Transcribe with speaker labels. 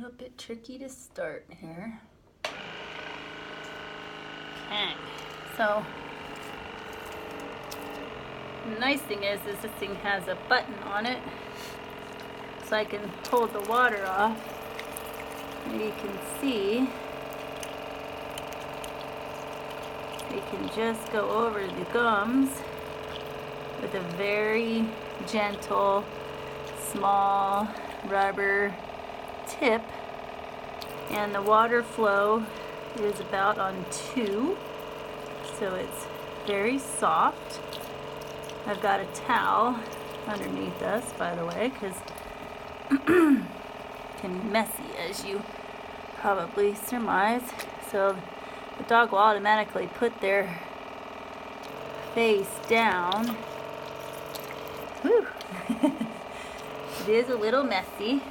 Speaker 1: little bit tricky to start here. Okay, so the nice thing is this thing has a button on it, so I can hold the water off. And you can see, you can just go over the gums with a very gentle, small rubber tip, and the water flow is about on 2, so it's very soft. I've got a towel underneath us, by the way, because it can be messy, as you probably surmise. So the dog will automatically put their face down. Whew. It is a little messy.